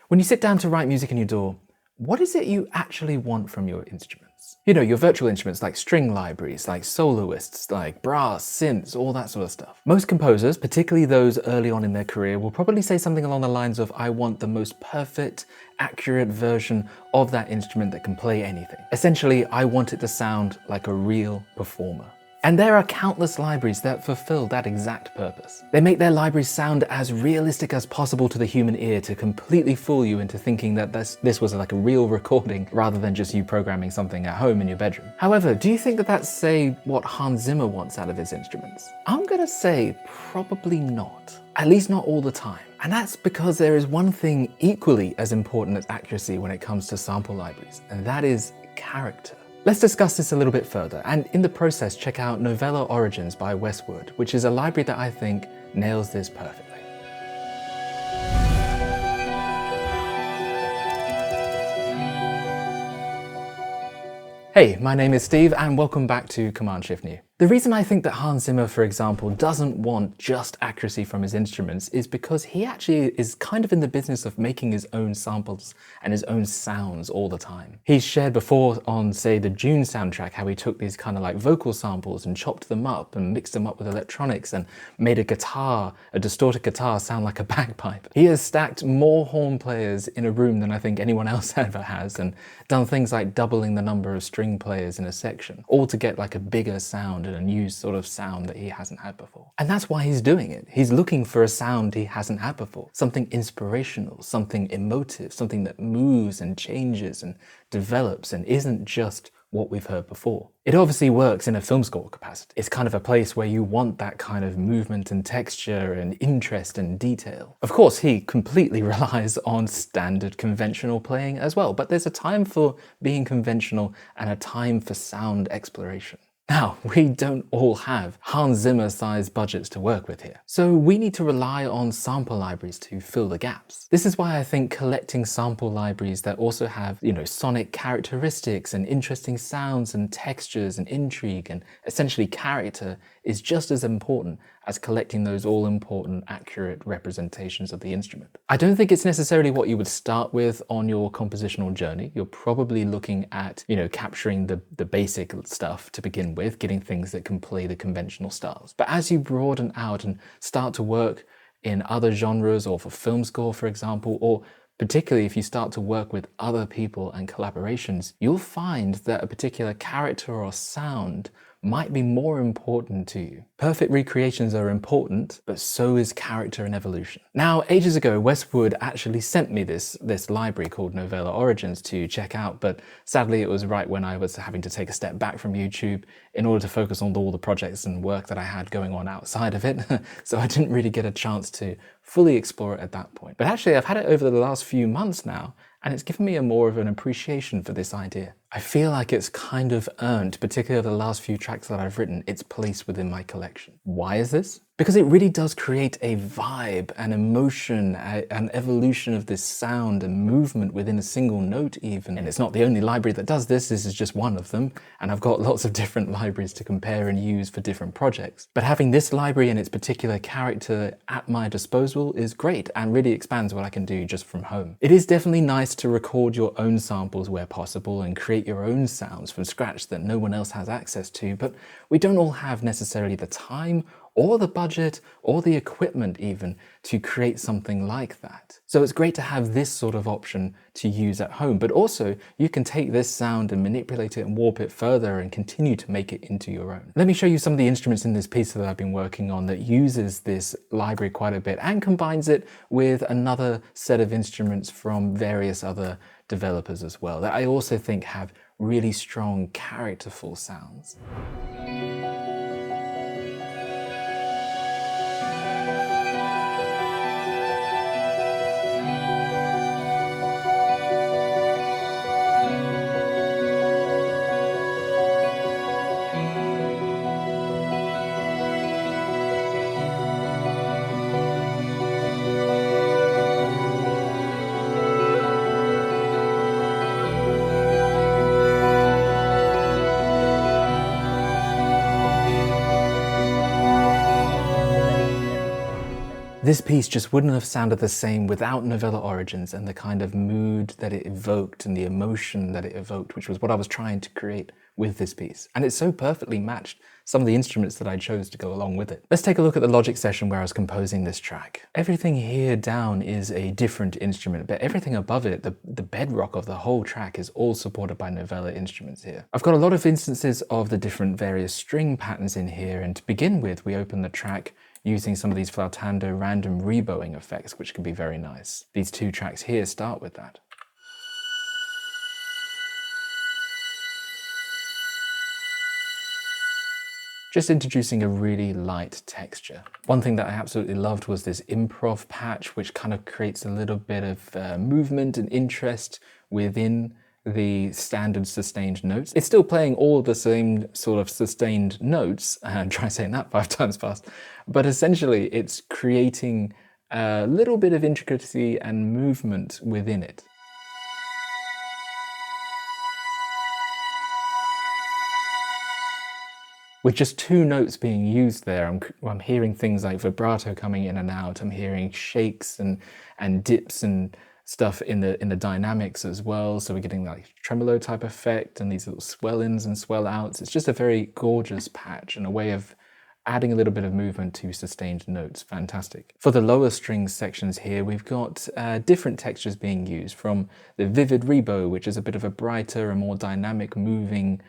When you sit down to write music in your DAW, what is it you actually want from your instruments? You know, your virtual instruments like string libraries, like soloists, like brass, synths, all that sort of stuff. Most composers, particularly those early on in their career, will probably say something along the lines of, I want the most perfect, accurate version of that instrument that can play anything. Essentially, I want it to sound like a real performer. And there are countless libraries that fulfill that exact purpose. They make their libraries sound as realistic as possible to the human ear to completely fool you into thinking that this was like a real recording rather than just you programming something at home in your bedroom. However, do you think that that's, say, what Hans Zimmer wants out of his instruments? I'm gonna say probably not. At least not all the time. And that's because there is one thing equally as important as accuracy when it comes to sample libraries, and that is character. Let's discuss this a little bit further, and in the process check out Novella Origins by Westwood, which is a library that I think nails this perfectly. Hey, my name is Steve and welcome back to Command Shift New. The reason I think that Hans Zimmer, for example, doesn't want just accuracy from his instruments is because he actually is kind of in the business of making his own samples and his own sounds all the time. He's shared before on, say, the Dune soundtrack, how he took these kind of like vocal samples and chopped them up and mixed them up with electronics and made a distorted guitar sound like a bagpipe. He has stacked more horn players in a room than I think anyone else ever has, and done things like doubling the number of string players in a section, all to get like a bigger sound and a new sort of sound that he hasn't had before. And that's why he's doing it. He's looking for a sound he hasn't had before. Something inspirational, something emotive, something that moves and changes and develops and isn't just what we've heard before. It obviously works in a film score capacity. It's kind of a place where you want that kind of movement and texture and interest and detail. Of course, he completely relies on standard conventional playing as well, but there's a time for being conventional and a time for sound exploration. Now, we don't all have Hans Zimmer-sized budgets to work with here, so we need to rely on sample libraries to fill the gaps. This is why I think collecting sample libraries that also have, sonic characteristics and interesting sounds and textures and intrigue and essentially character is just as important as collecting those all-important, accurate representations of the instrument. I don't think it's necessarily what you would start with on your compositional journey. You're probably looking at, capturing the basic stuff to begin with, getting things that can play the conventional styles. But as you broaden out and start to work in other genres, or for film score, for example, or particularly if you start to work with other people and collaborations, you'll find that a particular character or sound might be more important to you. Perfect recreations are important, but so is character and evolution. Now, ages ago, Westwood actually sent me this library called Novella Origins to check out, but sadly it was right when I was having to take a step back from YouTube in order to focus on all the projects and work that I had going on outside of it, so I didn't really get a chance to fully explore it at that point. But actually, I've had it over the last few months now, and it's given me more of an appreciation for this idea. I feel like it's kind of earned, particularly over the last few tracks that I've written, its place within my collection. Why is this? Because it really does create a vibe, an emotion, an evolution of this sound and movement within a single note even. And it's not the only library that does this is just one of them. And I've got lots of different libraries to compare and use for different projects. But having this library and its particular character at my disposal is great and really expands what I can do just from home. It is definitely nice to record your own samples where possible and create your own sounds from scratch that no one else has access to, but we don't all have necessarily the time or the budget or the equipment even to create something like that. So it's great to have this sort of option to use at home, but also you can take this sound and manipulate it and warp it further and continue to make it into your own. Let me show you some of the instruments in this piece that I've been working on that uses this library quite a bit and combines it with another set of instruments from various other developers as well that I also think have really strong characterful sounds. This piece just wouldn't have sounded the same without Novella Origins and the kind of mood that it evoked and the emotion that it evoked, which was what I was trying to create with this piece. And it so perfectly matched some of the instruments that I chose to go along with it. Let's take a look at the Logic session where I was composing this track. Everything here down is a different instrument, but everything above it, the bedrock of the whole track, is all supported by Novella instruments here. I've got a lot of instances of the different various string patterns in here, and to begin with, we open the track using some of these flautando random rebowing effects, which can be very nice. These two tracks here start with that. Just introducing a really light texture. One thing that I absolutely loved was this improv patch, which kind of creates a little bit of movement and interest within the standard sustained notes. It's still playing all the same sort of sustained notes, and try saying that 5 times fast, but essentially it's creating a little bit of intricacy and movement within it. With just 2 notes being used there, I'm hearing things like vibrato coming in and out. I'm hearing shakes and dips and stuff in the dynamics as well. So we're getting like tremolo type effect and these little swell-ins and swell-outs. It's just a very gorgeous patch and a way of adding a little bit of movement to sustained notes. Fantastic. For the lower strings sections here, we've got different textures being used, from the vivid rebow, which is a bit of a brighter and more dynamic moving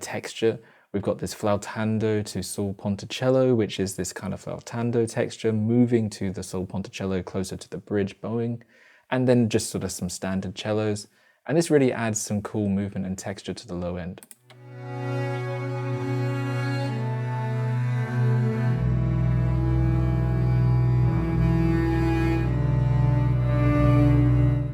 texture. We've got this flautando to sol ponticello, which is this kind of flautando texture, moving to the sol ponticello closer to the bridge bowing, and then just sort of some standard cellos. And this really adds some cool movement and texture to the low end.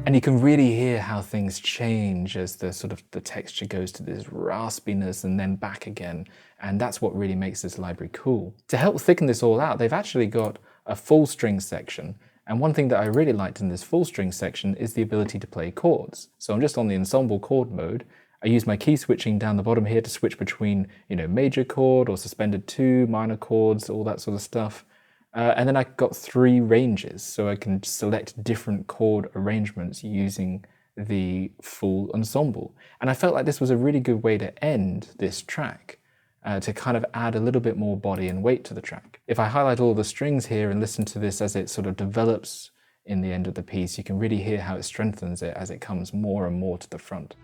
And you can really hear how things change as the texture goes to this raspiness and then back again. And that's what really makes this library cool. To help thicken this all out, they've actually got a full string section. And one thing that I really liked in this full string section is the ability to play chords. So I'm just on the ensemble chord mode. I use my key switching down the bottom here to switch between, major chord or suspended 2, minor chords, all that sort of stuff. And then I got 3 ranges, so I can select different chord arrangements using the full ensemble. And I felt like this was a really good way to end this track, to kind of add a little bit more body and weight to the track. If I highlight all the strings here and listen to this as it sort of develops in the end of the piece, you can really hear how it strengthens it as it comes more and more to the front.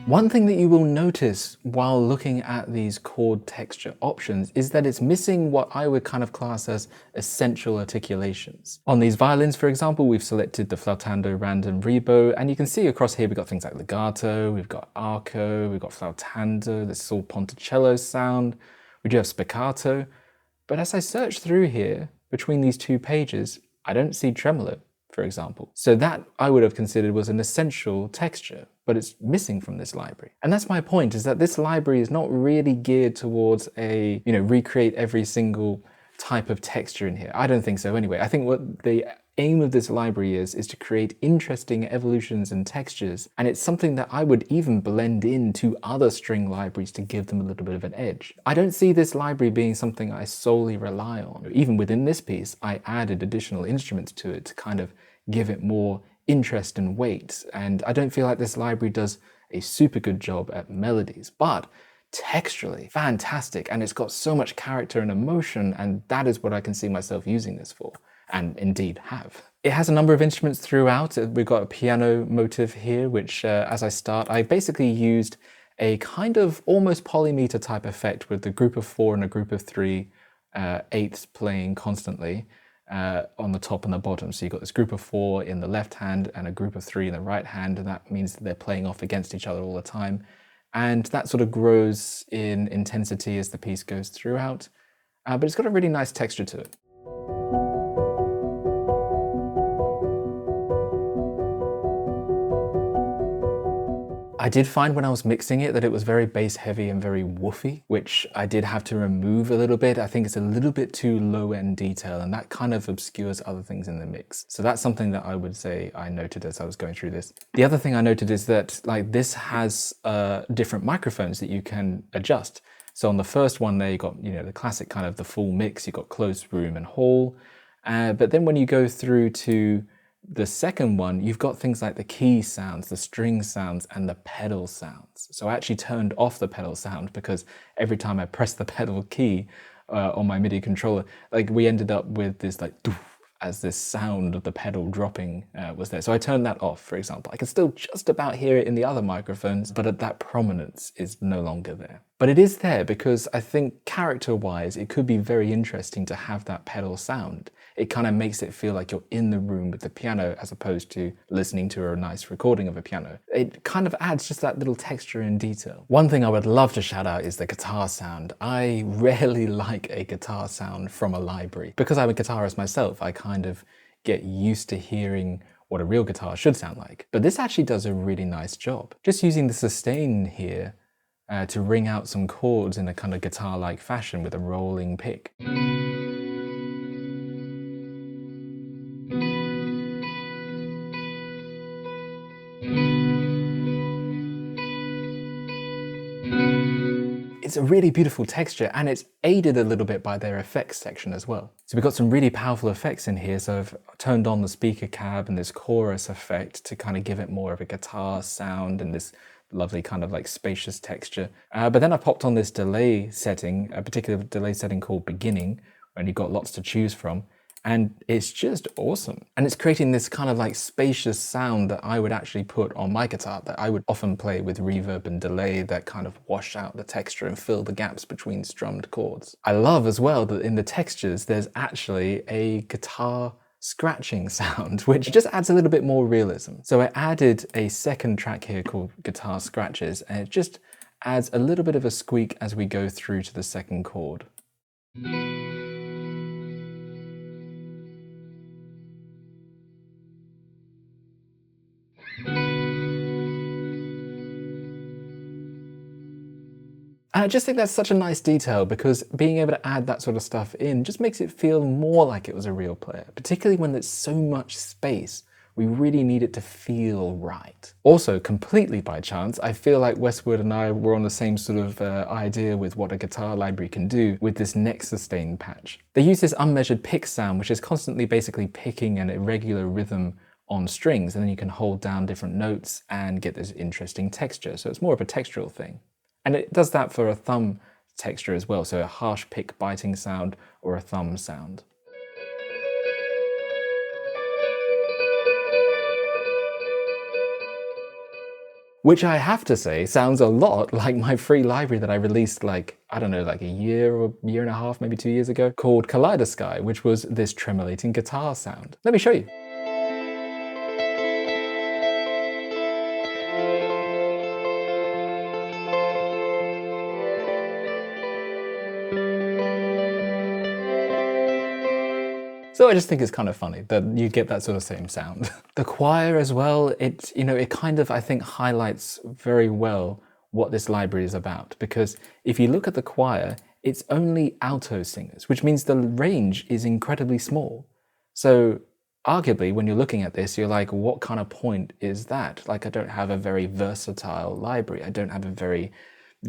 One thing that you will notice while looking at these chord texture options is that it's missing what I would kind of class as essential articulations. On these violins, for example, we've selected the flautando random rebow, and you can see across here we've got things like legato, we've got arco, we've got flautando, the sol ponticello sound, we do have spiccato. But as I search through here, between these 2 pages, I don't see tremolo, for example. So that I would have considered was an essential texture, but it's missing from this library. And that's my point, is that this library is not really geared towards a, recreate every single type of texture in here. I don't think so anyway. I think what the aim of this library is to create interesting evolutions and textures, and it's something that I would even blend into other string libraries to give them a little bit of an edge. I don't see this library being something I solely rely on. Even within this piece, I added additional instruments to it to kind of give it more interest and weight, and I don't feel like this library does a super good job at melodies, but texturally fantastic, and it's got so much character and emotion, and that is what I can see myself using this for, and indeed have. It has a number of instruments throughout. We've got a piano motive here, which as I start, I basically used a kind of almost polymeter type effect with a group of 4 and a group of 3 eighths playing constantly on the top and the bottom. So you've got this group of 4 in the left hand and a group of 3 in the right hand, and that means that they're playing off against each other all the time. And that sort of grows in intensity as the piece goes throughout, but it's got a really nice texture to it. I I did find when I was mixing it that it was very bass heavy and very woofy, which I did have to remove a little bit. I think it's a little bit too low end detail, and that kind of obscures other things in the mix. So that's something that I would say I noted as I was going through this. The other thing I noted is that like this has different microphones that you can adjust. So on the first one there, you got, you know, the classic kind of the full mix, you got closed room and hall. But then when you go through to the second one, you've got things like the key sounds, the string sounds, and the pedal sounds. So I actually turned off the pedal sound because every time I pressed the pedal key on my MIDI controller, like we ended up with this like doof, as this sound of the pedal dropping was there. So I turned that off, for example. I can still just about hear it in the other microphones, but that prominence is no longer there. But it is there because I think character-wise, it could be very interesting to have that pedal sound. It kind of makes it feel like you're in the room with the piano as opposed to listening to a nice recording of a piano. It kind of adds just that little texture and detail. One thing I would love to shout out is the guitar sound. I rarely like a guitar sound from a library. Because I'm a guitarist myself, I kind of get used to hearing what a real guitar should sound like. But this actually does a really nice job. Just using the sustain here to ring out some chords in a kind of guitar-like fashion with a rolling pick. It's a really beautiful texture, and it's aided a little bit by their effects section as well. So we've got some really powerful effects in here. So I've turned on the speaker cab and this chorus effect to kind of give it more of a guitar sound and this lovely kind of like spacious texture. But then I popped on this delay setting, a particular delay setting called beginning, and you've got lots to choose from. And it's just awesome. And it's creating this kind of like spacious sound that I would actually put on my guitar, that I would often play with reverb and delay that kind of wash out the texture and fill the gaps between strummed chords. I love as well that in the textures, there's actually a guitar scratching sound, which just adds a little bit more realism. So I added a second track here called Guitar Scratches, and it just adds a little bit of a squeak as we go through to the second chord. And I just think that's such a nice detail because being able to add that sort of stuff in just makes it feel more like it was a real player, particularly when there's so much space. We really need it to feel right. Also, completely by chance, I feel like Westwood and I were on the same sort of idea with what a guitar library can do with this neck sustain patch. They use this unmeasured pick sound, which is constantly basically picking an irregular rhythm on strings, and then you can hold down different notes and get this interesting texture. So it's more of a textural thing. And it does that for a thumb texture as well, so a harsh pick biting sound or a thumb sound. Which I have to say sounds a lot like my free library that I released like, I don't know, like a year or year and a half, maybe 2 years ago, called Kaleidosky, which was this tremolating guitar sound. Let me show you. So I just think it's kind of funny that you get that sort of same sound. The choir as well, it kind of, I think, highlights very well what this library is about. Because if you look at the choir, it's only alto singers, which means the range is incredibly small. So arguably, when you're looking at this, you're like, what kind of point is that? Like, I don't have a very versatile library. I don't have a very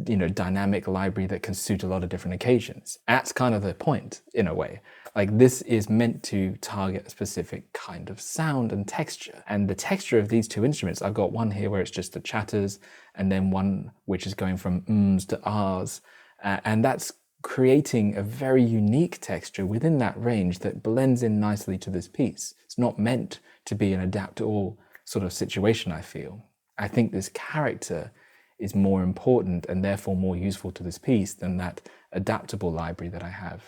dynamic library that can suit a lot of different occasions. That's kind of the point, in a way. Like, this is meant to target a specific kind of sound and texture. And the texture of these two instruments, I've got one here where it's just the chatters, and then one which is going from ums to ahs. And that's creating a very unique texture within that range that blends in nicely to this piece. It's not meant to be an adapt-all sort of situation, I feel. I think this character is more important and therefore more useful to this piece than that adaptable library that I have.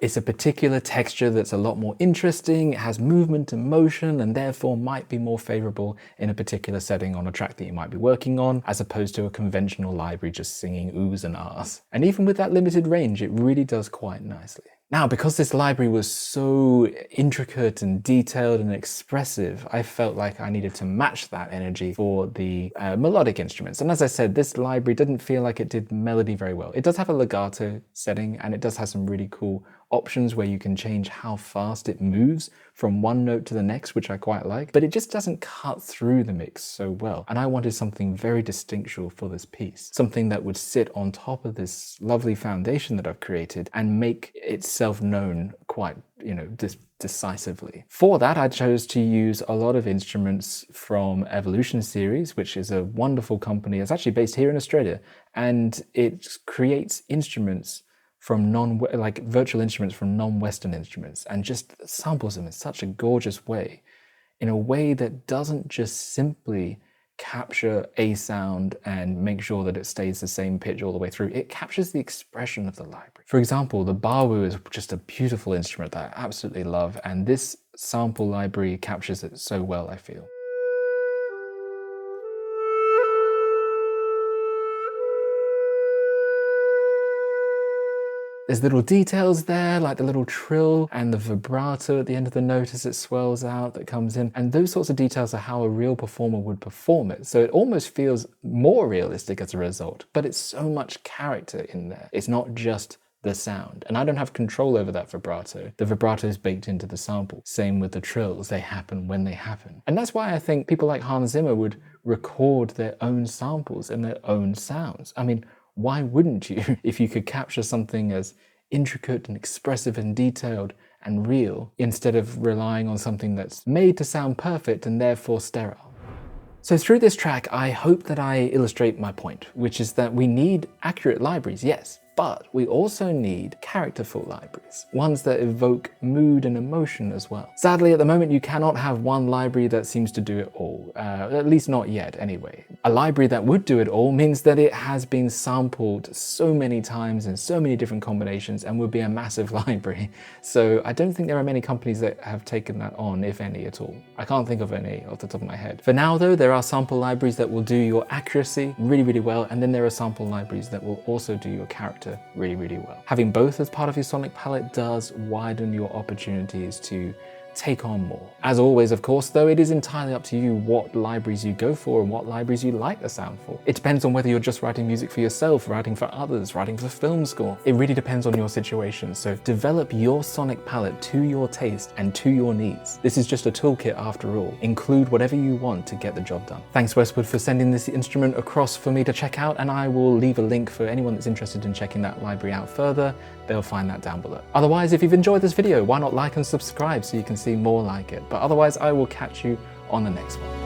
It's a particular texture that's a lot more interesting, it has movement and motion, and therefore might be more favorable in a particular setting on a track that you might be working on, as opposed to a conventional library just singing oohs and ahs. And even with that limited range, it really does quite nicely. Now, because this library was so intricate and detailed and expressive, I felt like I needed to match that energy for the melodic instruments. And as I said, this library didn't feel like it did melody very well. It does have a legato setting, and it does have some really cool options where you can change how fast it moves from one note to the next, which I quite like, but it just doesn't cut through the mix so well. And I wanted something very distinctual for this piece, something that would sit on top of this lovely foundation that I've created and make itself known quite, decisively. For that, I chose to use a lot of instruments from Evolution Series, which is a wonderful company. It's actually based here in Australia, and it creates instruments from virtual instruments from non-Western instruments, and just samples them in such a gorgeous way, in a way that doesn't just simply capture a sound and make sure that it stays the same pitch all the way through. It captures the expression of the library. For example, the bawu is just a beautiful instrument that I absolutely love, and this sample library captures it so well, I feel. There's little details there, like the little trill and the vibrato at the end of the note as it swells out that comes in. And those sorts of details are how a real performer would perform it. So it almost feels more realistic as a result, but it's so much character in there. It's not just the sound. And I don't have control over that vibrato. The vibrato is baked into the sample. Same with the trills. They happen when they happen. And that's why I think people like Hans Zimmer would record their own samples and their own sounds. I mean, why wouldn't you if you could capture something as intricate and expressive and detailed and real, instead of relying on something that's made to sound perfect and therefore sterile? So through this track, I hope that I illustrate my point, which is that we need accurate libraries, yes, but we also need characterful libraries, ones that evoke mood and emotion as well. Sadly, at the moment, you cannot have one library that seems to do it all, at least not yet anyway. A library that would do it all means that it has been sampled so many times in so many different combinations and would be a massive library. So I don't think there are many companies that have taken that on, if any at all. I can't think of any off the top of my head. For now though, there are sample libraries that will do your accuracy really, really well, and then there are sample libraries that will also do your character really, really well. Having both as part of your sonic palette does widen your opportunities to take on more. As always, of course, though, it is entirely up to you what libraries you go for and what libraries you like the sound for. It depends on whether you're just writing music for yourself, writing for others, writing for film score. It really depends on your situation, so develop your sonic palette to your taste and to your needs. This is just a toolkit after all. Include whatever you want to get the job done. Thanks Westwood for sending this instrument across for me to check out, and I will leave a link for anyone that's interested in checking that library out further. They'll find that down below. Otherwise, if you've enjoyed this video, why not like and subscribe so you can see more like it? But otherwise, I will catch you on the next one.